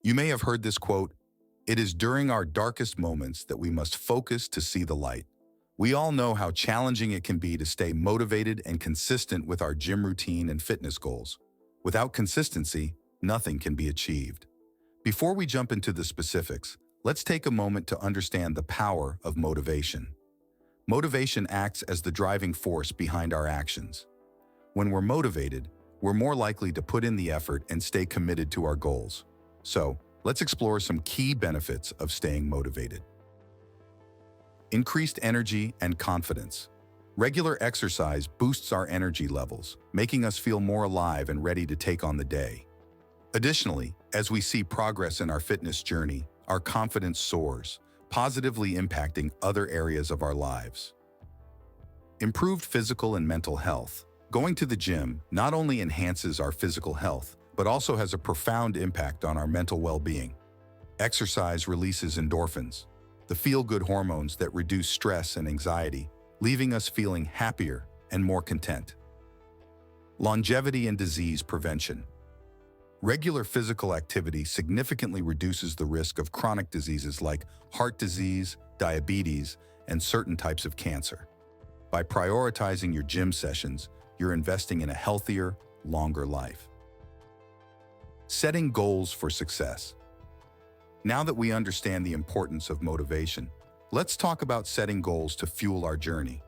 You may have heard this quote, "It is during our darkest moments that we must focus to see the light." We all know how challenging it can be to stay motivated and consistent with our gym routine and fitness goals. Without consistency, nothing can be achieved. Before we jump into the specifics, let's take a moment to understand the power of motivation. Motivation acts as the driving force behind our actions. When we're motivated, we're more likely to put in the effort and stay committed to our goals. So, let's explore some key benefits of staying motivated. Increased energy and confidence. Regular exercise boosts our energy levels, making us feel more alive and ready to take on the day. Additionally, as we see progress in our fitness journey, our confidence soars, positively impacting other areas of our lives. Improved physical and mental health. Going to the gym not only enhances our physical health, but also has a profound impact on our mental well-being. Exercise releases endorphins, the feel-good hormones that reduce stress and anxiety, leaving us feeling happier and more content. Longevity and disease prevention. Regular physical activity significantly reduces the risk of chronic diseases like heart disease, diabetes, and certain types of cancer. By prioritizing your gym sessions, you're investing in a healthier, longer life. Setting goals for success. Now that we understand the importance of motivation, let's talk about setting goals to fuel our journey.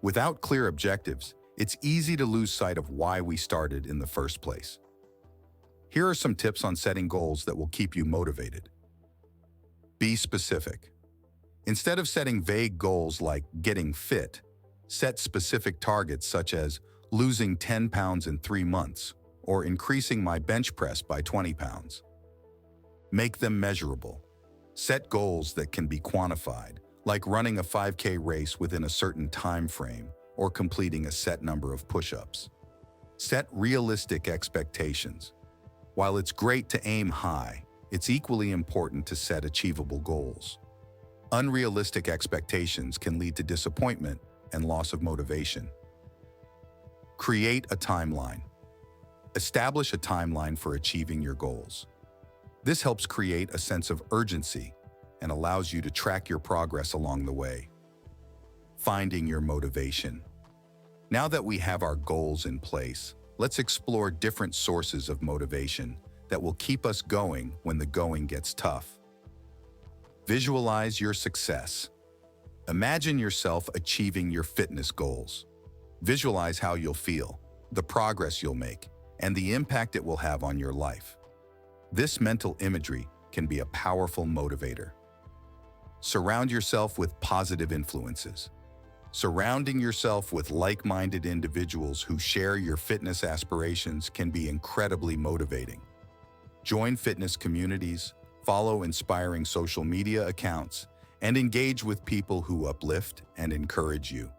Without clear objectives, it's easy to lose sight of why we started in the first place. Here are some tips on setting goals that will keep you motivated. Be specific. Instead of setting vague goals like getting fit, set specific targets such as losing 10 pounds in 3 months or increasing my bench press by 20 pounds. Make them measurable. Set goals that can be quantified, like running a 5K race within a certain time frame or completing a set number of push-ups. Set realistic expectations. While it's great to aim high, it's equally important to set achievable goals. Unrealistic expectations can lead to disappointment and loss of motivation. Create a timeline. Establish a timeline for achieving your goals. This helps create a sense of urgency and allows you to track your progress along the way. Finding your motivation. Now that we have our goals in place, let's explore different sources of motivation that will keep us going when the going gets tough. Visualize your success. Imagine yourself achieving your fitness goals. Visualize how you'll feel, the progress you'll make, and the impact it will have on your life. This mental imagery can be a powerful motivator. Surround yourself with positive influences. Surrounding yourself with like-minded individuals who share your fitness aspirations can be incredibly motivating. Join fitness communities, follow inspiring social media accounts, and engage with people who uplift and encourage you.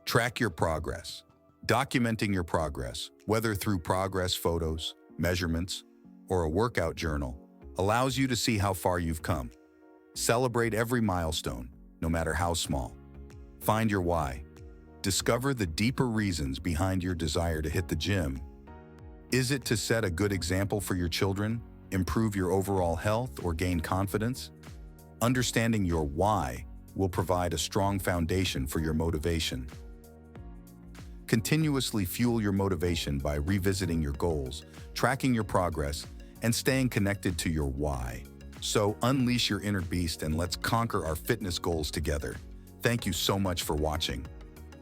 Track your progress. Documenting your progress, whether through progress photos, measurements, or a workout journal, allows you to see how far you've come. Celebrate every milestone, no matter how small. Find your why. Discover the deeper reasons behind your desire to hit the gym. Is it to set a good example for your children, improve your overall health, or gain confidence? Understanding your why will provide a strong foundation for your motivation. Continuously fuel your motivation by revisiting your goals, tracking your progress, and staying connected to your why. So unleash your inner beast and let's conquer our fitness goals together. Thank you so much for watching.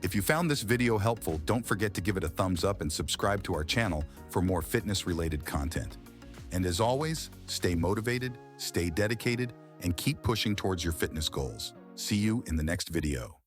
If you found this video helpful, don't forget to give it a thumbs up and subscribe to our channel for more fitness-related content. And as always, stay motivated, stay dedicated, and keep pushing towards your fitness goals. See you in the next video.